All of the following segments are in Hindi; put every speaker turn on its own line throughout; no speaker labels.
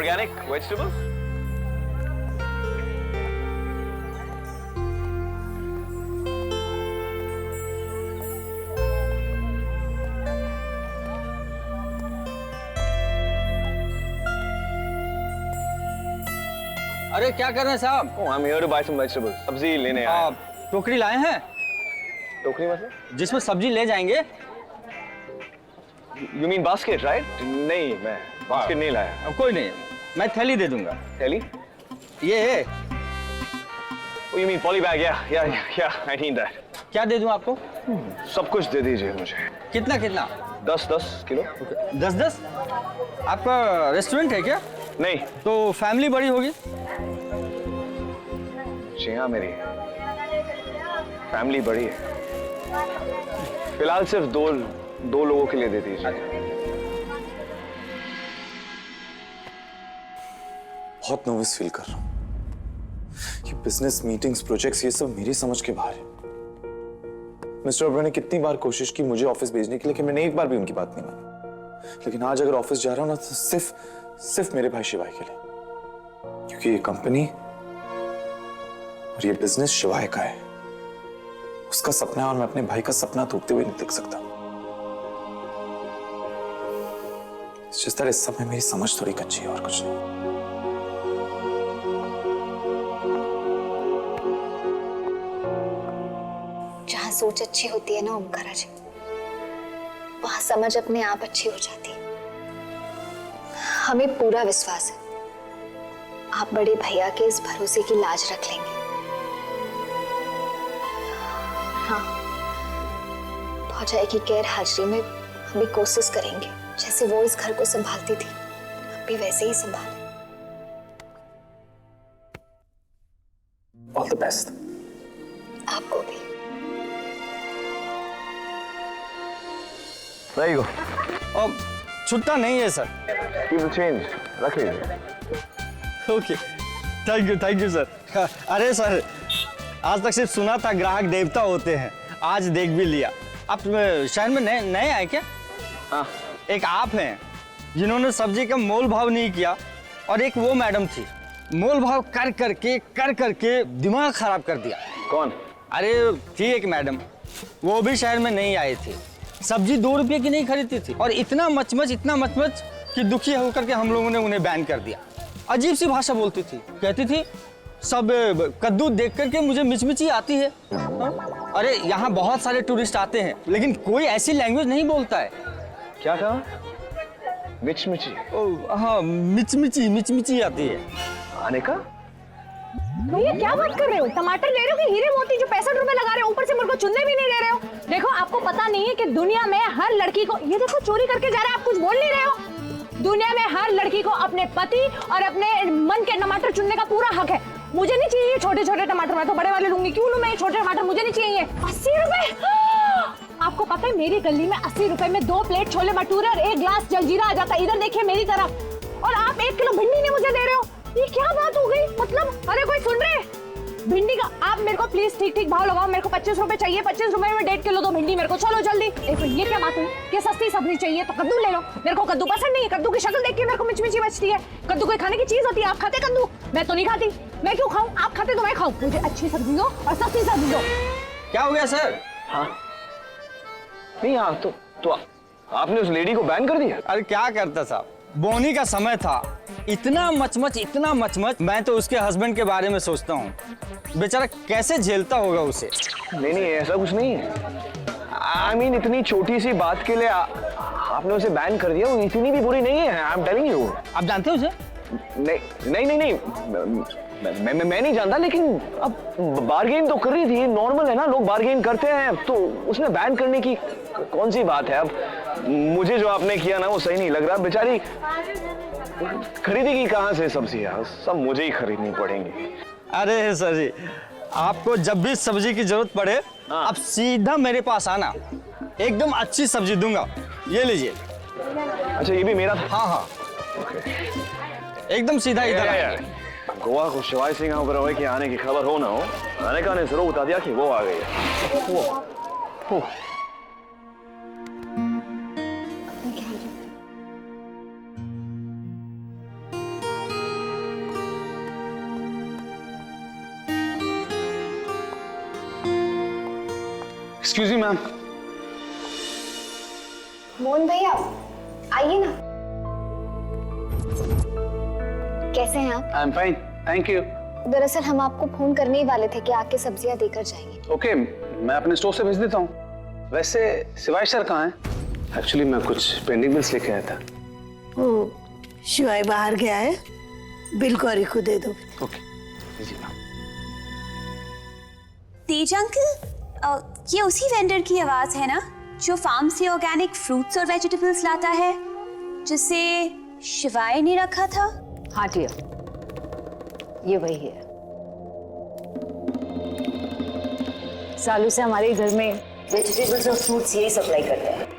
Organic vegetables.
अरे क्या कर रहे हैं साहब?
Oh, I'm here to buy some vegetables. सब्जी लेने आया।
आप टोकरी लाए हैं?
टोकरी मतलब?
जिसमें सब्जी ले जाएंगे?
You mean basket, right? नहीं, मैं basket नहीं लाया।
अब कोई नहीं, मैं थैली दे दूंगा।
थैली?
ये
Oh, you mean poly bag? Yeah, I need that.
क्या दे दूं आपको?
सब कुछ दे दीजिए मुझे।
कितना कितना?
10 किलो।
10 आपका रेस्टोरेंट है क्या?
नहीं।
तो फैमिली बड़ी होगी?
जी हाँ, मेरी फैमिली बड़ी है। फिलहाल सिर्फ दो लोगों के लिए दे दीजिए।
बहुत नर्वस फील कर रहा हूँ। ये बिजनेस मीटिंग्स, प्रोजेक्ट्स, ये सब मेरी समझ के बाहर है। मिस्टर ओबरॉय ने कितनी बार कोशिश की मुझे ऑफिस भेजने की, लेकिन मैंने एक बार भी उनकी बात नहीं मानी। लेकिन आज अगर ऑफिस जा रहा हूं ना, तो सिर्फ मेरे भाई शिवाय के लिए, क्योंकि ये कंपनी और ये बिजनेस शिवाय का है। उसका सपना है और मैं अपने भाई का सपना टूटते हुए नहीं देख सकता। जिस तरह इस समय मेरी समझ थोड़ी कच्ची है और कुछ नहीं।
जहाँ सोच अच्छी होती है ना ओमकारा जी, वहां समझ अपने आप अच्छी हो जाती है। हमें पूरा विश्वास है आप बड़े भैया के इस भरोसे की लाज रख लेंगे। हाँ, भौजाई की गैर हाजिरी में हम भी कोशिश करेंगे जैसे वो इस घर को संभालती थी, हम भी वैसे ही संभालें।
All the best.
आपको भी।
There you go.
अब छुट्टा नहीं है सर।
Keep the change. रख लीजिए।
Okay, thank you sir. अरे सर, आज तक सिर्फ सुना था ग्राहक देवता होते हैं, आज देख भी लिया। आप शहर में नए आए क्या?
हाँ।
एक आप हैं जिन्होंने सब्जी का मोल भाव नहीं किया, और एक वो मैडम थी, मोल भाव कर करके दिमाग खराब कर दिया।
कौन?
अरे थी एक मैडम, वो भी शहर में नहीं आई थी, सब्जी 2 रुपये की नहीं खरीदती थी, और इतना मचमच कि दुखी होकर के हम लोगों ने उन्हें बैन कर दिया। अजीब सी भाषा बोलती थी, कहती थी सब कद्दू देख करके मुझे मिचमिची आती है। हाँ? अरे यहाँ बहुत सारे टूरिस्ट आते हैं, लेकिन कोई ऐसी लैंग्वेज नहीं बोलता है।
क्या कहा? मिचमिची?
हाँ, मिचमिची आती है।
आने का?
भैया क्या बात कर रहे हो? टमाटर ले रहे हो कि हीरे मोती जो 65 रुपए लगा रहे हो, ऊपर से मेरे को चुनने भी नहीं दे रहे हो? देखो, आपको पता नहीं है कि दुनिया में हर लड़की को, ये देखो चोरी करके जा रहा है, आप कुछ बोल नहीं रहे हो? दुनिया में हर लड़की को अपने पति और अपने मन के टमाटर चुनने का पूरा हक है। मुझे नहीं चाहिए छोटे छोटे टमाटर, मैं तो बड़े वाले लूंगी। क्यों लूं मैं छोटे टमाटर? मुझे नहीं चाहिए। 80 रुपए? आपको पता है मेरी गली में 80 रुपए में 2 प्लेट छोले भटूरे और 1 ग्लास जलजीरा आ जाता है। इधर देखिए मेरी तरफ, और आप 1 किलो भिंडी नहीं मुझे दे रहे हो। ये क्या बात हो गई? मतलब अरे कोई सुन रहे? भिंडी का आप मेरे को प्लीज ठीक भाव लगाओ। मेरे को 25 रुपए चाहिए, 25 रुपए में 1.5 किलो दो भिंडी मेरे को। चलो जल्दी। देखो ये क्या बात हुई कि सस्ती सब्जी चाहिए तो कद्दू ले लो। मेरे को कद्दू पसंद नहीं है, कद्दू की शक्ल देख के मेरे को मिचमिची बचती है। कद्दू कोई खाने की चीज होती है? आप खाते कद्दू? मैं तो नहीं खाती। मैं क्यों खाऊं? आप खाते तो मैं खाऊं। मुझे अच्छी सब्जी दो और सस्ती सब्जी दो।
क्या हो गया सर?
हाँ नहीं, हाँ तो आपने उस लेडी को बैन कर दिया?
अरे क्या करता साहब, बोनी का समय था, इतना मचमच, मैं तो उसके हस्बैंड के बारे में सोचता हूँ, बेचारा कैसे झेलता होगा उसे।
नहीं ऐसा कुछ नहीं है। I mean, इतनी छोटी सी बात के लिए आपने उसे बैन कर दिया, वो इतनी भी बुरी नहीं है। I am telling you.
आप जानते हो उसे?
नहीं मैं नहीं जानता, लेकिन अब बार्गेन तो कर रही थी। नॉर्मल है ना, लोग बार्गेन करते हैं, तो उसमें बैन करने की कौन सी बात है? अब मुझे जो आपने किया ना वो सही नहीं लग रहा। बेचारी खरीदेगी कहाँ से सब्जियां? सब मुझे ही खरीदनी पड़ेंगी।
अरे सर जी, आपको जब भी सब्जी की जरूरत पड़े, आप सीधा मेरे पास आना, एकदम अच्छी सब्जी दूंगा। ये लीजिए।
अच्छा, ये भी मेरा था?
हाँ एकदम सीधा इधर।
गोवा को शिवाय सिंह ओबेरॉय के आने की खबर हो ना हो, आने का ने जरूर बता दिया कि वो आ गई है। वो एक्सक्यूज मी मैम।
मोहन भैया आइए ना। कैसे हैं आप?
I am fine, thank you.
दरअसल हम आपको फोन करने ही वाले थे कि आके सब्जियां देकर जाएंगे।
ओके, मैं अपने स्टोर से भेज देता हूँ। वैसे शिवाय सर कहाँ हैं? एक्चुअली मैं कुछ पेंडिंग बिल्स लेके आया था।
ओ, शिवाय बाहर गया है, बिल गौरी को दे दो।
ओके जी मैम।
तेज अंकल, ये उसी वेंडर की आवाज है ना जो फार्म से ऑर्गेनिक फ्रूट्स और वेजिटेबल्स लाता है, जिसे शिवाय ने रखा था?
हाँ जी, ये वही है। सालों से हमारे घर में वेजिटेबल्स और फ्रूट्स यही सप्लाई करते हैं।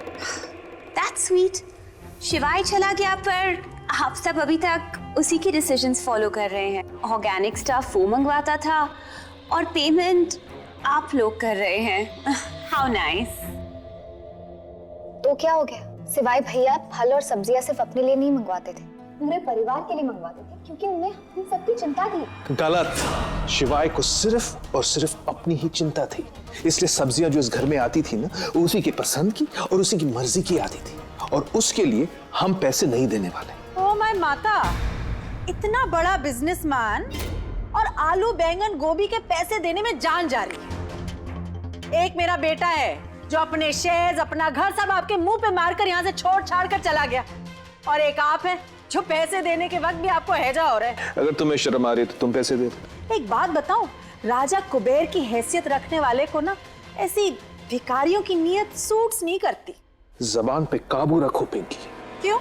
That's sweet. शिवाय चला गया पर आप सब अभी तक उसी के डिसीजंस फॉलो कर रहे हैं। ऑर्गेनिक स्टफ वो मंगवाता था और पेमेंट आप लोग कर रहे हैं। How nice.
तो क्या हो गया? सिवाय भैया फल और सब्जियां सिर्फ अपने लिए नहीं मंगवाते थे, पूरे परिवार के लिए मंगवाते थे, क्योंकि उन्हें हम सबकी चिंता थी।
गलत। शिवाय को सिर्फ और सिर्फ अपनी ही चिंता थी, इसलिए सब्जियां जो इस घर में आती थी ना, वो उसी की पसंद की और उसी की मर्जी की आती थी, और उसके लिए हम पैसे नहीं देने वाले।
ओ माय माता, इतना बड़ा बिजनेसमैन और आलू बैंगन गोभी के पैसे देने में जान जा रही है। एक मेरा बेटा है जो अपने शेयर्स, अपना घर सब आपके मुंह पे मारकर यहाँ से छोड़ छाड़ कर चला गया, और एक आप है जो पैसे देने के वक्त भी आपको हैजा हो रहा है।
अगर तुम्हें शर्म आ रही है तो तुम पैसे दे दो।
एक बात बताऊं, राजा कुबेर की हैसियत रखने वाले को ना ऐसी भिखारियों की नीयत सूट्स नहीं करती।
जबान पे काबू रखो पिंकी।
क्यों?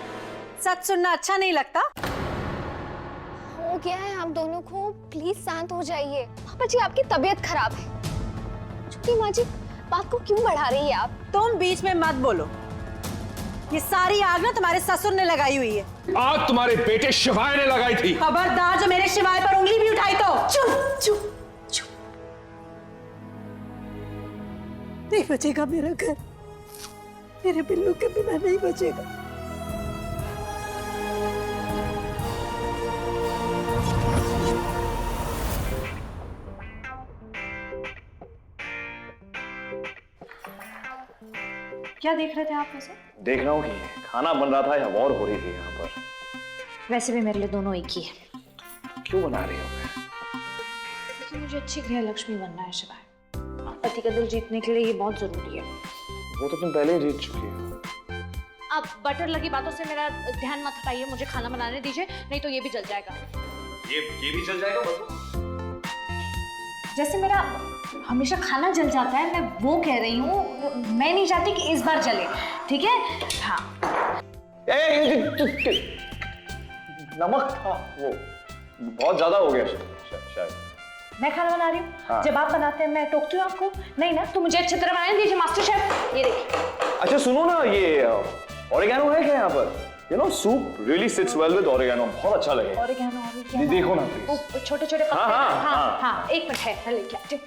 सच सुनना अच्छा नहीं लगता?
हो गया है आप दोनों को, प्लीज शांत हो जाइए। पापा जी आपकी तबीयत खराब है। छोटी माँ जी बात को क्यों बढ़ा रही है आप?
तुम बीच में मत बोलो। ये सारी आग ना तुम्हारे ससुर ने लगाई हुई है।
आग तुम्हारे बेटे शिवाय ने लगाई थी।
खबरदार जो मेरे शिवाय पर उंगली भी उठाई तो। चुप चुप चुप। नहीं बचेगा मेरा घर, मेरे बिल्लू के बिना नहीं बचेगा।
क्या देख रहे थे आप वैसे?
देख रहा हूँ कि खाना बन रहा था या वॉर हो रही थी यहाँ पर।
वैसे भी मेरे लिए दोनों एक ही है।
क्यों बना रही हो?
क्योंकि मुझे अच्छी गृह लक्ष्मी बनना है शिवाय। पति का दिल जीतने के लिए ये बहुत जरूरी है।
वो तो तुम पहले ही जीत चुकी हो।
आप बटर लगी बातों से मेरा ध्यान मत हटाइए, मुझे खाना बनाने दीजिए, नहीं तो ये भी जल जाएगा।
ये भी चल जाएगा बस।
जैसे मेरा हमेशा खाना जल जाता है, मैं वो कह रही हूँ, मैं नहीं चाहती कि इस बार जले, ठीक है? हाँ।
नमक था वो बहुत ज्यादा हो गया शायद।
मैं खाना बना रही हूँ।
हाँ।
जब आप बनाते हैं मैं टोकती हूँ आपको, नहीं ना? तो मुझे अच्छी तरह बनाने दीजिए मास्टर शेफ। ये देखिए।
अच्छा सुनो ना, ये ऑरिगेनो है क्या यहाँ पर? You know, soup really sits well with oregano. बहुत अच्छा लगेगा।
ऑरिगेनो
देखो ना please।
छोटे छोटे
हाँ, हाँ, हाँ।
हाँ, एक मिनट है, मैं लेके आती हूँ।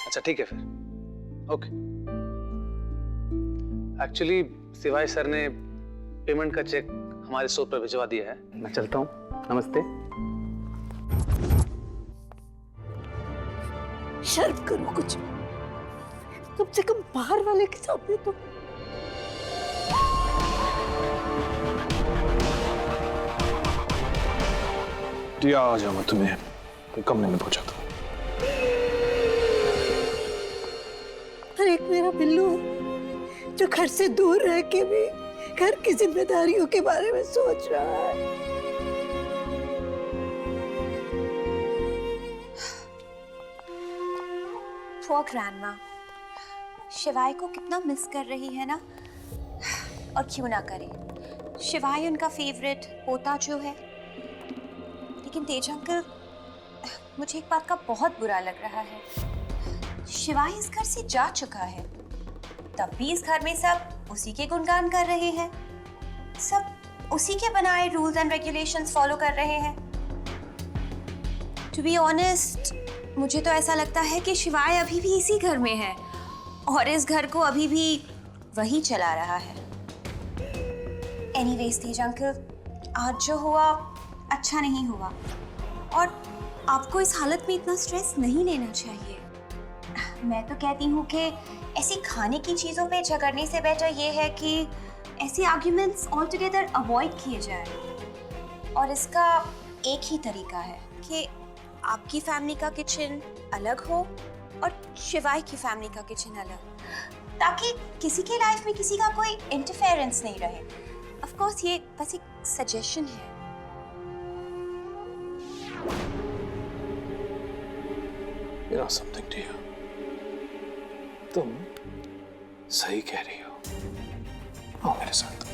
अच्छा ठीक है फिर, ओके। एक्चुअली शिवाय सर ने पेमेंट का चेक हमारे स्टोर पर भिजवा दिया है। मैं चलता हूँ, नमस्ते।
शर्म करो कुछ, कम से कम बाहर वाले के सामने तो।
दिया आ जाओ, मैं तुम्हें कमरे में पहुंचाता हूँ।
और एक मेरा बिल्लू है जो घर से दूर रह के भी घर की जिम्मेदारियों के बारे में सोच रहा है।
Poor grandma, शिवाय को कितना मिस कर रही है ना। और क्यों ना करे, शिवाय उनका फेवरेट पोता जो है। लेकिन तेज अंकल, मुझे एक बात का बहुत बुरा लग रहा है। शिवाय इस घर से जा चुका है, तब भी इस घर में सब उसी के गुणगान कर रहे हैं, सब उसी के बनाए रूल्स एंड रेगुलेशंस फॉलो कर रहे हैं। टू बी ऑनेस्ट, मुझे तो ऐसा लगता है कि शिवाय अभी भी इसी घर में है और इस घर को अभी भी वही चला रहा है। एनीवेज तेज अंकल, आज जो हुआ अच्छा नहीं हुआ और आपको इस हालत में इतना स्ट्रेस नहीं लेना चाहिए। मैं तो कहती हूँ कि ऐसी खाने की चीज़ों पे झगड़ने से बेटर ये है कि ऐसे आर्ग्यूमेंट्स ऑल टुगेदर अवॉइड किए जाए। और इसका एक ही तरीका है कि आपकी फैमिली का किचन अलग हो और शिवाय की फैमिली का किचन अलग, ताकि किसी की लाइफ में किसी का कोई इंटरफेरेंस नहीं रहे। ऑफ कोर्स ये बस एक सजेशन है।
You know something, dear? तुम सही कह रही हो। आओ मेरे साथ।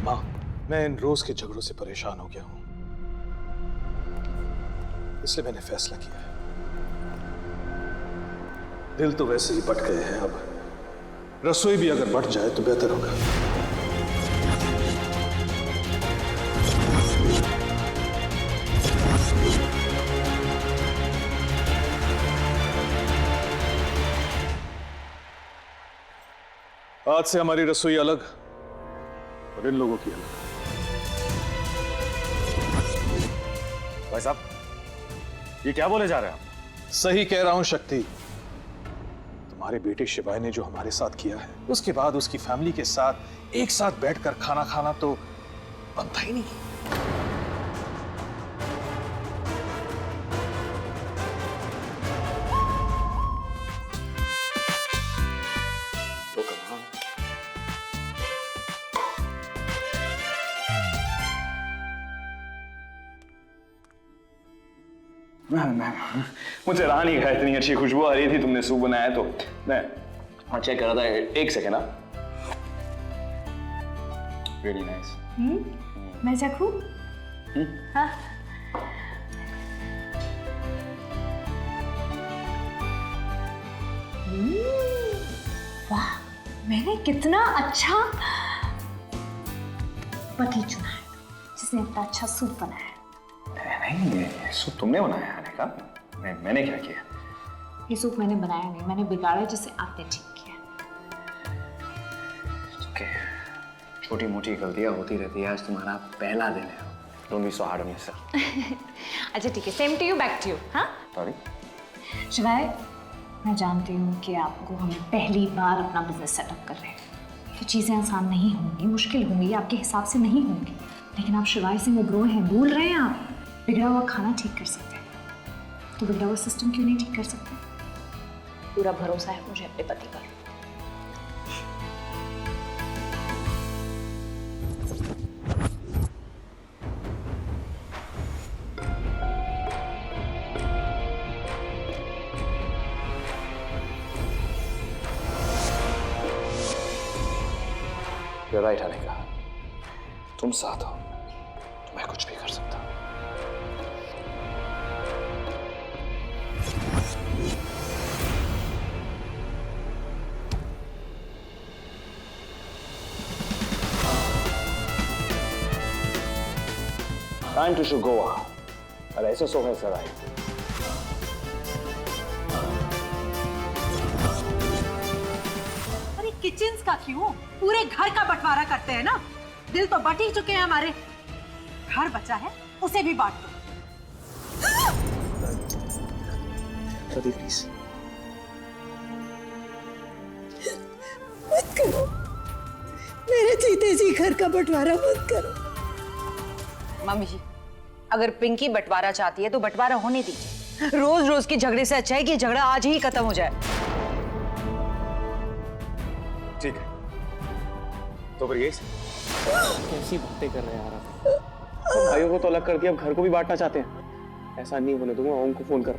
माँ, मैं इन रोज के झगड़ों से परेशान हो गया हूं, इसलिए मैंने फैसला किया है। दिल तो वैसे ही बट गए हैं, अब रसोई भी अगर बट जाए तो बेहतर होगा। आज से हमारी रसोई अलग और इन लोगों की अलग।
भाई साहब, ये क्या बोले जा रहे हैं आप?
सही कह रहा हूं शक्ति। तुम्हारे बेटे शिवाय ने जो हमारे साथ किया है, उसके बाद उसकी फैमिली के साथ एक साथ बैठकर खाना खाना तो बनता ही नहीं। तो कमाल।
मुझे रहा नहीं गया, इतनी अच्छी खुशबू आ रही थी, तुमने सूप बनाया तो मैं चेक कर रहा था। एक सेकेंड। Very nice.
मैं चखूं? हाँ। वाह, मैंने कितना अच्छा पति चुना है जिसने इतना अच्छा सूप बनाया।
नहीं, ये सूप तुमने बनाया है का? मैंने क्या किया?
ये सूप मैंने बनाया नहीं, मैंने बिगाड़ा जिसे आपने ठीक किया।
ओके, छोटी मोटी गलतियां होती रहती है। आज तुम्हारा पहला दिन है। Don't be so hard on yourself.
अच्छा ठीक है, same to you, back to you. हाँ
सॉरी
शिवाय, मैं जानती हूँ कि आपको हम पहली बार अपना बिजनेस सेटअप कर रहे हैं, तो चीज़ें आसान नहीं होंगी, मुश्किल होंगी, आपके हिसाब से नहीं होंगी। लेकिन आप शिवाय सिंह उब्रो हैं, भूल रहे हैं आप। बिगड़ा हुआ खाना ठीक कर सकते हैं, तो बिगड़ा हुआ सिस्टम क्यों नहीं ठीक कर सकते? पूरा भरोसा है मुझे अपने पति पर।
राइट अनिका, तुम साथ हो तो मैं कुछ भी कर सकता हूं। Time to show Goa. और ऐसे सोफे सर आए।
अरे किचन्स का क्यों, पूरे घर का बंटवारा करते हैं ना। दिल तो बट ही चुके हैं हमारे, घर बचा है उसे भी बांट दो।
प्लीज
मत करो, मेरे जीते जी घर का बंटवारा मत करो। मम्मी जी, अगर पिंकी बंटवारा चाहती है तो बंटवारा होने दीजिए। रोज रोज के झगड़े से अच्छा है कि झगड़ा आज ही खत्म हो जाए।
ठीक है, तो फिर ये कैसी बातें कर रहे हैं यार आप? तो भाइयों को तो अलग करके अब घर को भी बांटना चाहते हैं। ऐसा नहीं होने दूंगा। ओम को फोन कर।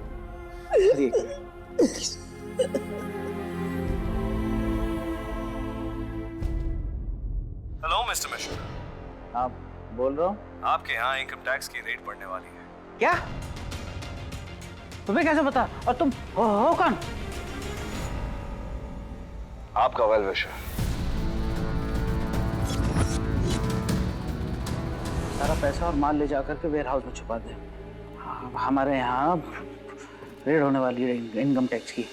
Hello mister Mishra.
आप बोल रहा हूँ?
आपके यहाँ इनकम टैक्स की रेट बढ़ने वाली है।
क्या? तुम्हें कैसे पता? और तुम हो कौन?
आपका वेल विशर।
सारा पैसा और माल ले जाकर के वेयर हाउस में छुपा दे। हमारे यहाँ रेड होने वाली है इनकम टैक्स की।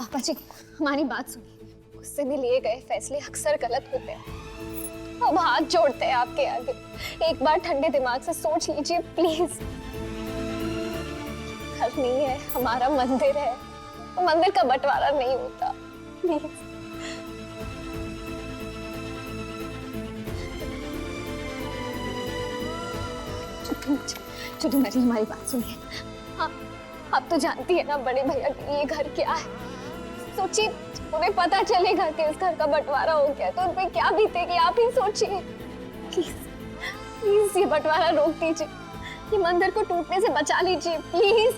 पापा जी, हमारी बात सुनिए। गुस्से में लिए गए फैसले अक्सर गलत होते हैं। अब हाथ जोड़ते हैं आपके आगे, एक बार ठंडे दिमाग से सोच लीजिए प्लीज। घर नहीं है, हमारा मंदिर है, तो मंदिर का बंटवारा नहीं होता, प्लीज। छोटी मेरी हमारी बात सुनिए। हाँ, आप तो जानती है ना बड़े भैया के लिए घर क्या है। सोचिए, उन्हें पता चलेगा कि इस घर का बंटवारा हो गया तो उन पे क्या बीतेगी, आप ही सोचिए। प्लीज प्लीज ये बंटवारा रोक दीजिए, ये मंदिर को टूटने से बचा लीजिए प्लीज।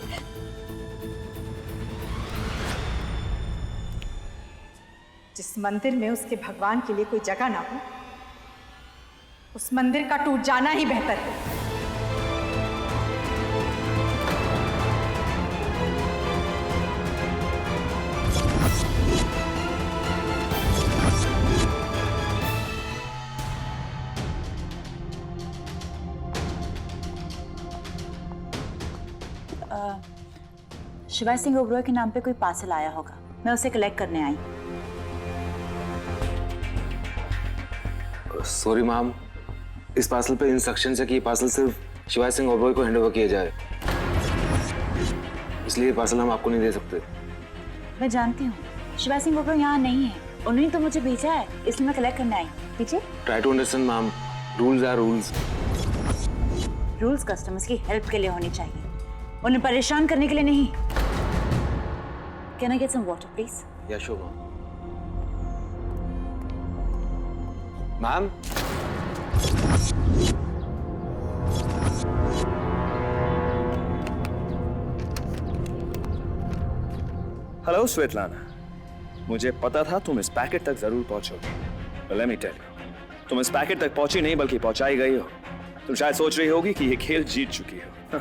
जिस मंदिर में उसके भगवान के लिए कोई जगह ना हो, उस मंदिर का टूट जाना ही बेहतर है।
शिवाय सिंह ओबरॉय के नाम पे कोई पार्सल आया होगा, मैं उसे कलेक्ट करने आई।
सॉरी मैम, इस पार्सल पे इंस्ट्रक्शन है कि ये पार्सल सिर्फ शिवाय सिंह ओबरॉय को हैंडओवर किया जाए, इसलिए ये पार्सल हम आपको नहीं दे सकते।
मैं जानती हूँ शिवाय सिंह ओबरॉय यहाँ नहीं है, उन्होंने तो मुझे भेजा है, इसलिए मैं कलेक्ट करने आई। पीछे try to understand ma'am, rules are rules. Rules customers की हेल्प के लिए होनी चाहिए, उन्हें परेशान करने के लिए नहीं। Can I get some water, please?
Yeah, sure, ma'am.
Hello Svetlana, मुझे पता था तुम इस पैकेट तक जरूर पहुंचोगे। But let me tell you, तुम इस पैकेट तक पहुंची नहीं बल्कि पहुंचाई गई हो। तुम शायद सोच रही होगी कि ये खेल जीत चुकी हो,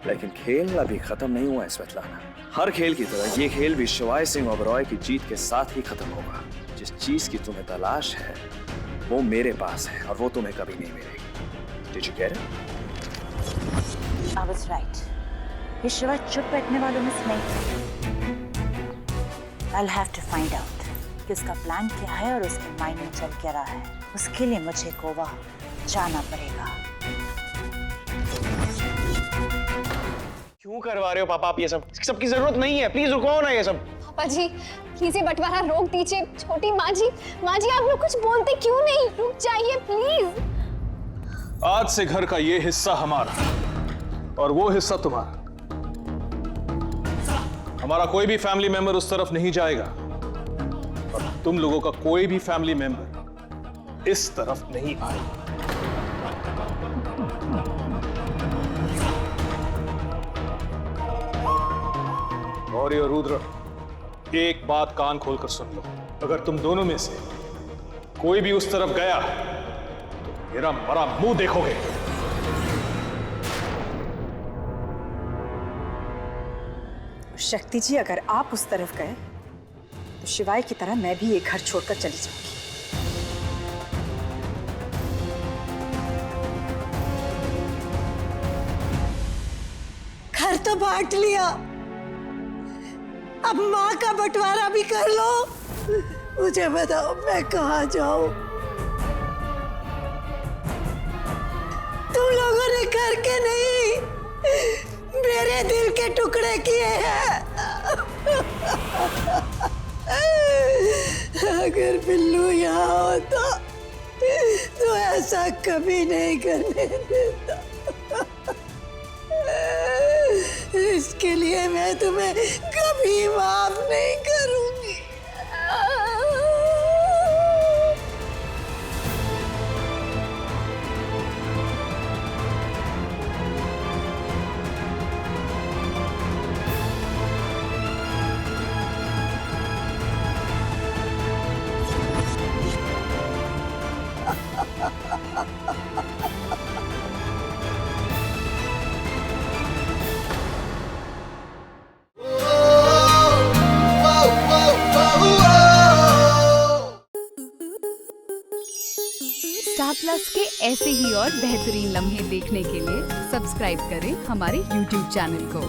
लेकिन खेल अभी खत्म नहीं हुआ है स्वेतलाना। हर खेल की तरह ये खेल भी शिवाय सिंह ओबरॉय की जीत के साथ ही खत्म होगा। जिस चीज की तुम्हें तलाश है वो मेरे पास है और वो तुम्हें कभी नहीं मिलेगी। Did you get it?
I was right. ये शिवाय चुप बैठने वालों में से नहीं। I'll have to find out कि उसका प्लान क्या है और उसके माइंड में चल क्या रहा है। उसके लिए मुझे गोवा जाना पड़ेगा।
क्यों करवा रहे हो पापा आप ये सब? सबकी जरूरत नहीं है, प्लीज रुको ना ये सब।
पापा जी प्लीज ये बंटवारा रोक दीजिए। छोटी माँ जी आप लोग कुछ बोलते क्यों नहीं? रुक जाइए प्लीज।
आज से घर का ये हिस्सा हमारा और वो हिस्सा तुम्हारा। हमारा कोई भी फैमिली मेंबर उस तरफ नहीं जाएगा और तुम लोगों का कोई भी फैमिली मेंबर इस तरफ नहीं आएगा। और ये रुद्र, एक बात कान खोलकर सुन लो, अगर तुम दोनों में से कोई भी उस तरफ गया तो मेरा मरा मुंह देखोगे।
शक्ति जी, अगर आप उस तरफ गए तो शिवाय की तरह मैं भी ये घर छोड़कर चली जाऊंगी।
घर तो बांट लिया, अब माँ का बंटवारा भी कर लो। मुझे बताओ मैं कहाँ जाऊं? तुम लोगों ने करके नहीं मेरे दिल के टुकड़े किए हैं। अगर बिल्लू यहाँ होता तो ऐसा कभी नहीं करने देता। इसके लिए मैं तुम्हें कभी माफ नहीं करूंगी।
स्टार प्लस के ऐसे ही और बेहतरीन लम्हे देखने के लिए सब्सक्राइब करें हमारे YouTube चैनल को।